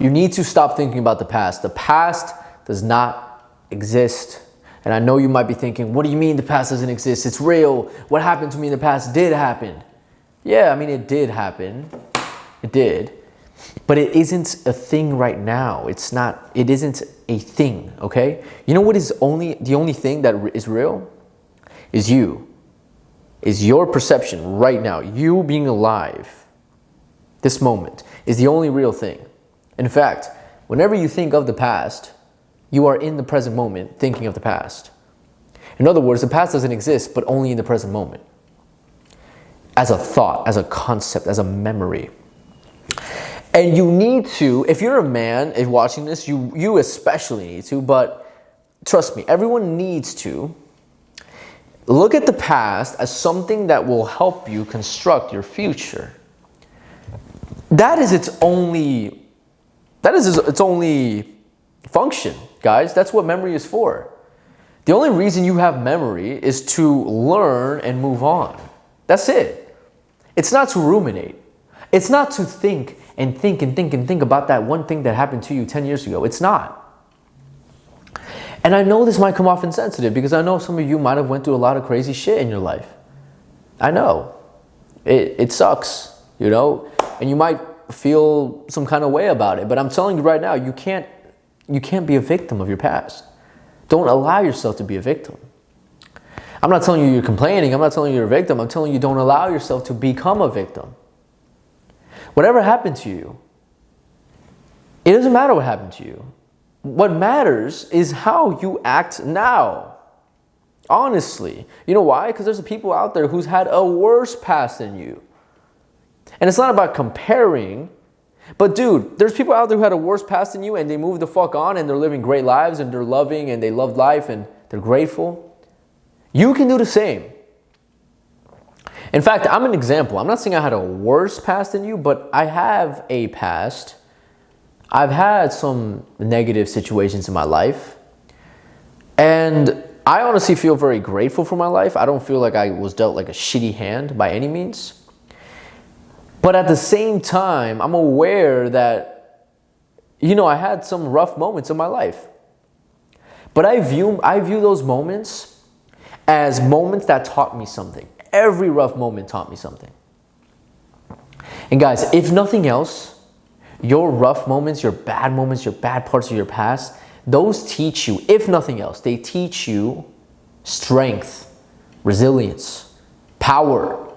You need to stop thinking about the past. The past does not exist. And I know you might be thinking, what do you mean the past doesn't exist? It's real. What happened to me in the past did happen. Yeah, I mean, it did happen. It did. But it isn't a thing right now. It isn't a thing, okay? You know what is the only thing that is real? Is you. Is your perception right now. You being alive. This moment is the only real thing. In fact, whenever you think of the past, you are in the present moment thinking of the past. In other words, the past doesn't exist, but only in the present moment. As a thought, as a concept, as a memory. And you need to, if you're a man, if watching this, you especially need to, but trust me, everyone needs to look at the past as something that will help you construct your future. That is its only function, guys. That's what memory is for. The only reason you have memory is to learn and move on. That's it. It's not to ruminate. It's not to think and think and think and think about that one thing that happened to you 10 years ago. It's not. And I know this might come off insensitive because I know some of you might have went through a lot of crazy shit in your life. I know. It sucks, you know, and you might feel some kind of way about it. But I'm telling you right now, you can't be a victim of your past. Don't allow yourself to be a victim. I'm not telling you you're complaining. I'm not telling you you're a victim. I'm telling you don't allow yourself to become a victim. Whatever happened to you, it doesn't matter what happened to you. What matters is how you act now. Honestly. You know why? Because there's people out there who's had a worse past than you. And it's not about comparing. But dude, there's people out there who had a worse past than you and they moved the fuck on and they're living great lives and they're loving and they love life and they're grateful. You can do the same. In fact, I'm an example. I'm not saying I had a worse past than you, but I have a past. I've had some negative situations in my life. And I honestly feel very grateful for my life. I don't feel like I was dealt like a shitty hand by any means. But at the same time, I'm aware that, you know, I had some rough moments in my life. But I view those moments as moments that taught me something. Every rough moment taught me something. And guys, if nothing else, your rough moments, your bad parts of your past, those teach you, if nothing else, they teach you strength, resilience, power.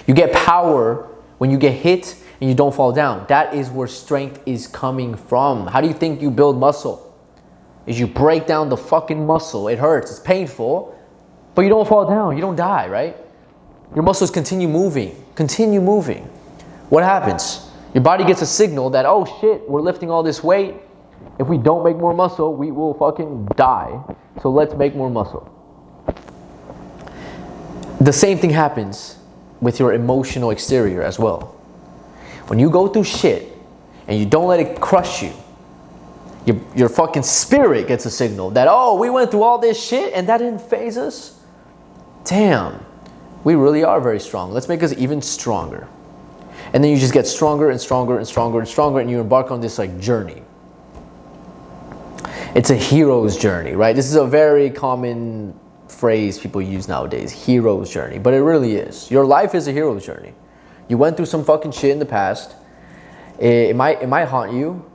You get power when you get hit and you don't fall down. That is where strength is coming from. How do you think you build muscle? Is you break down the fucking muscle. It hurts, it's painful, but you don't fall down, you don't die, right? Your muscles continue moving. What happens? Your body gets a signal that, oh shit, we're lifting all this weight. If we don't make more muscle, we will fucking die. So let's make more muscle. The same thing happens with your emotional exterior as well. When you go through shit and you don't let it crush you, your fucking spirit gets a signal that, oh, we went through all this shit and that didn't faze us. Damn. We really are very strong. Let's make us even stronger. And then you just get stronger and stronger and stronger and stronger and you embark on this like journey. It's a hero's journey, right? This is a very common phrase people use nowadays, hero's journey. But it really is. Your life is a hero's journey. You went through some fucking shit in the past. It might haunt you.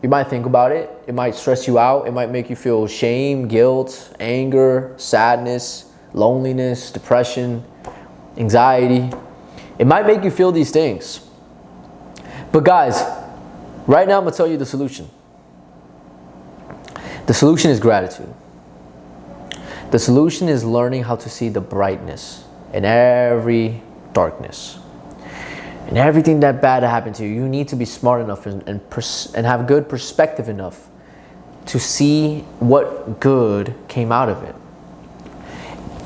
You might think about it. It might stress you out. It might make you feel shame, guilt, anger, sadness, loneliness, depression, anxiety. It might make you feel these things. But guys, right now I'm going to tell you the solution. The solution is gratitude. The solution is learning how to see the brightness in every darkness. And everything that bad happened to you, you need to be smart enough and have good perspective enough to see what good came out of it.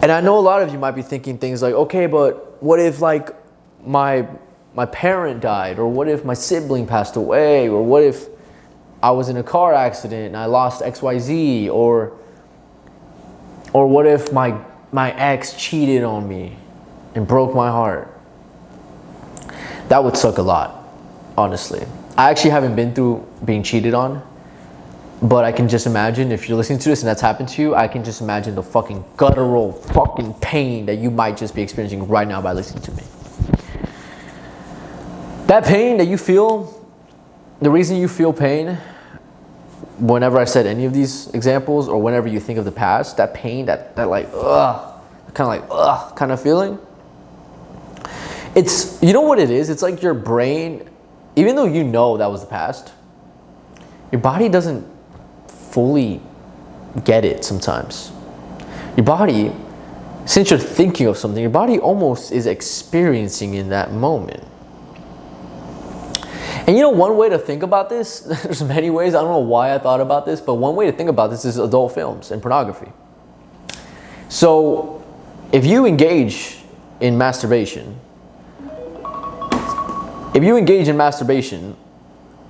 And I know a lot of you might be thinking things like, okay, but what if like my parent died? Or what if my sibling passed away? Or what if I was in a car accident and I lost XYZ? Or what if my ex cheated on me and broke my heart? That would suck a lot, honestly. I actually haven't been through being cheated on, but I can just imagine if you're listening to this and that's happened to you, I can just imagine the fucking guttural fucking pain that you might just be experiencing right now by listening to me. That pain that you feel, the reason you feel pain, whenever I said any of these examples or whenever you think of the past, that pain, that like, kind of feeling, it's, you know what it is? It's like your brain, even though you know that was the past, your body doesn't fully get it sometimes. Your body, since you're thinking of something, your body almost is experiencing in that moment. And you know, one way to think about this, there's many ways, I don't know why I thought about this, but one way to think about this is adult films and pornography. So if you engage in masturbation,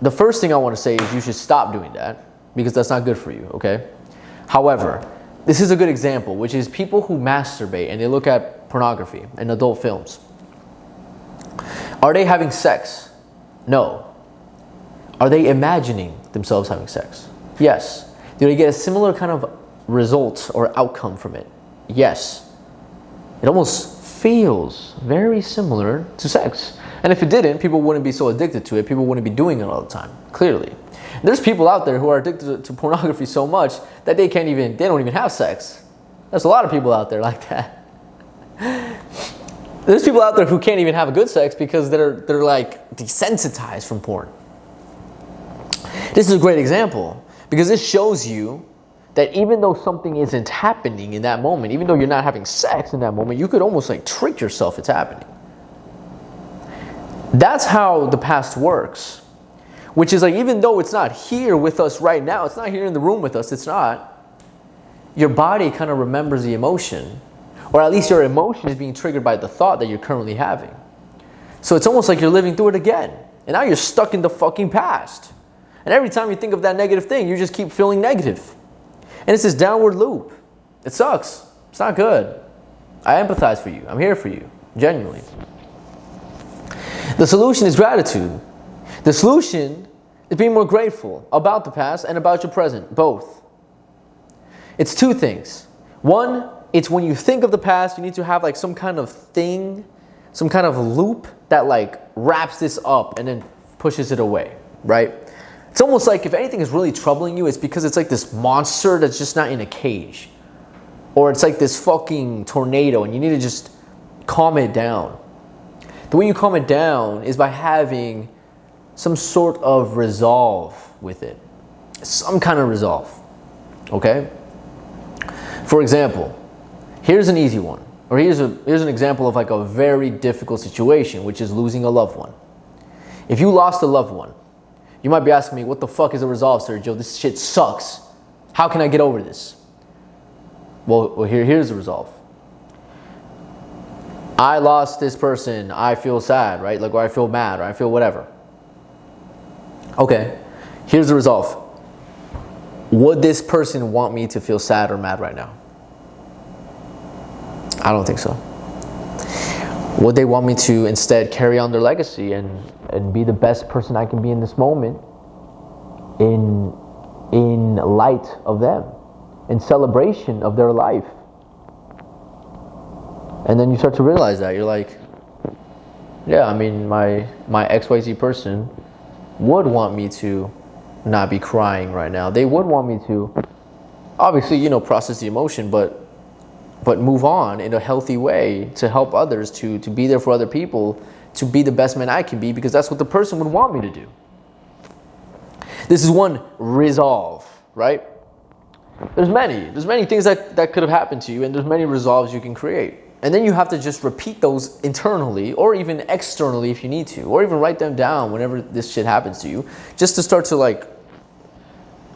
the first thing I want to say is you should stop doing that because that's not good for you, okay? However, this is a good example, which is people who masturbate and they look at pornography and adult films. Are they having sex? No. Are they imagining themselves having sex? Yes. Do they get a similar kind of result or outcome from it? Yes. It almost feels very similar to sex. And if it didn't, people wouldn't be so addicted to it. People wouldn't be doing it all the time, clearly. There's people out there who are addicted to pornography so much that they don't even have sex. There's a lot of people out there like that. There's people out there who can't even have a good sex because they're like desensitized from porn. This is a great example because this shows you that even though something isn't happening in that moment, even though you're not having sex in that moment, you could almost like trick yourself it's happening. That's how the past works, which is like, even though it's not here with us right now, it's not here in the room with us, it's not, your body kind of remembers the emotion, or at least your emotion is being triggered by the thought that you're currently having. So it's almost like you're living through it again, and now you're stuck in the fucking past. And every time you think of that negative thing, you just keep feeling negative. And it's this downward loop. It sucks. It's not good. I empathize for you. I'm here for you, genuinely. The solution is gratitude. The solution is being more grateful about the past and about your present, both. It's two things. One, it's when you think of the past, you need to have like some kind of thing, some kind of loop that like wraps this up and then pushes it away, right? It's almost like if anything is really troubling you, it's because it's like this monster that's just not in a cage. Or it's like this fucking tornado and you need to just calm it down. The way you calm it down is by having some sort of resolve with it. Some kind of resolve, okay? For example, here's an easy one. Or here's an example of like a very difficult situation, which is losing a loved one. If you lost a loved one, you might be asking me, what the fuck is a resolve, Sergio? This shit sucks. How can I get over this? Well, here's the resolve. I lost this person, I feel sad, right? Like, or I feel mad, or I feel whatever. Okay, here's the resolve. Would this person want me to feel sad or mad right now? I don't think so. Would they want me to instead carry on their legacy and be the best person I can be in this moment in light of them, in celebration of their life? And then you start to realize that. You're like, yeah, I mean, my XYZ person would want me to not be crying right now. They would want me to, obviously, process the emotion, but move on in a healthy way to help others, to be there for other people, to be the best man I can be, because that's what the person would want me to do. This is one resolve, right? There's many things that could have happened to you, and there's many resolves you can create. And then you have to just repeat those internally or even externally if you need to, or even write them down whenever this shit happens to you, just to start to like,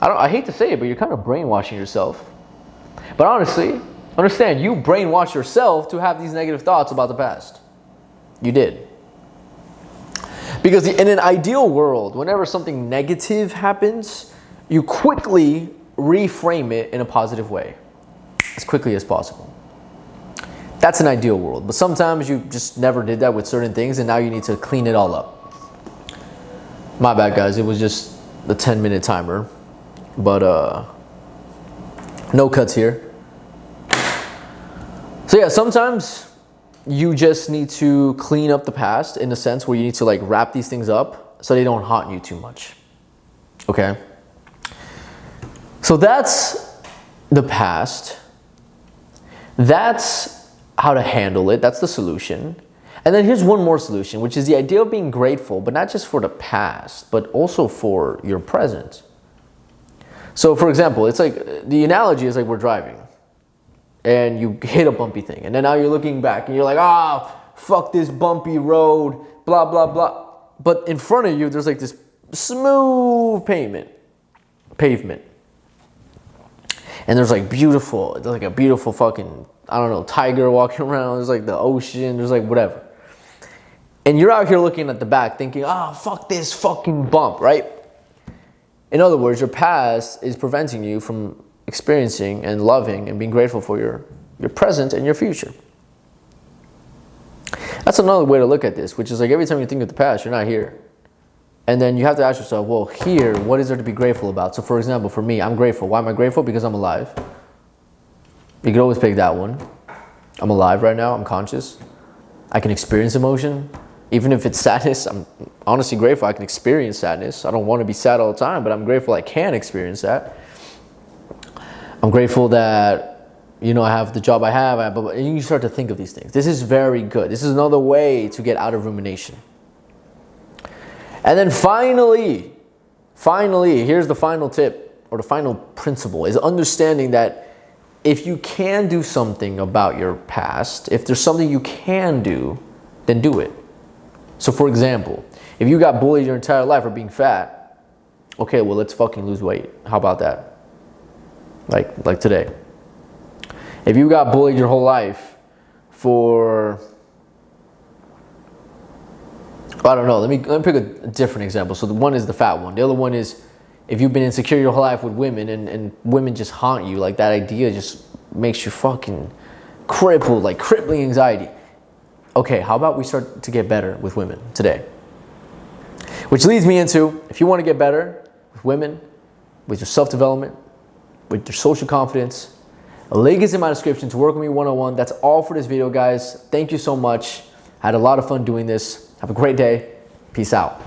I hate to say it, but you're kind of brainwashing yourself. But honestly, understand, you brainwash yourself to have these negative thoughts about the past. You did. Because in an ideal world, whenever something negative happens, you quickly reframe it in a positive way, as quickly as possible. That's an ideal world, but sometimes you just never did that with certain things, and now you need to clean it all up. My bad, guys. It was just the 10-minute timer. But no cuts here. So yeah, sometimes you just need to clean up the past in a sense where you need to like wrap these things up so they don't haunt you too much. Okay? So that's the past. That's how to handle it. That's the solution. And then here's one more solution, which is the idea of being grateful, but not just for the past, but also for your present. So for example, it's like, the analogy is like we're driving and you hit a bumpy thing. And then now you're looking back and you're like, fuck this bumpy road, blah, blah, blah. But in front of you, there's like this smooth pavement. And there's like a beautiful fucking, I don't know, tiger walking around. There's like the ocean, there's like whatever. And you're out here looking at the back thinking, fuck this fucking bump, right? In other words, your past is preventing you from experiencing and loving and being grateful for your present and your future. That's another way to look at this, which is like every time you think of the past, you're not here. And then you have to ask yourself, well, here, what is there to be grateful about? So for example, for me, I'm grateful. Why am I grateful? Because I'm alive. You could always pick that one. I'm alive right now. I'm conscious. I can experience emotion. Even if it's sadness, I'm honestly grateful I can experience sadness. I don't want to be sad all the time, but I'm grateful I can experience that. I'm grateful that, I have the job I have. And you start to think of these things. This is very good. This is another way to get out of rumination. And then finally, here's the final tip or the final principle is understanding that if you can do something about your past, if there's something you can do, then do it. So for example, if you got bullied your entire life for being fat, okay, well, let's fucking lose weight. How about that? Like today. If you got bullied your whole life for, I don't know, let me pick a different example. So the one is the fat one. The other one is if you've been insecure your whole life with women and women just haunt you, like that idea just makes you fucking crippled, like crippling anxiety. Okay, how about we start to get better with women today? Which leads me into, if you want to get better with women, with your self-development, with your social confidence, a link is in my description to work with me 101. That's all for this video, guys. Thank you so much. I had a lot of fun doing this. Have a great day. Peace out.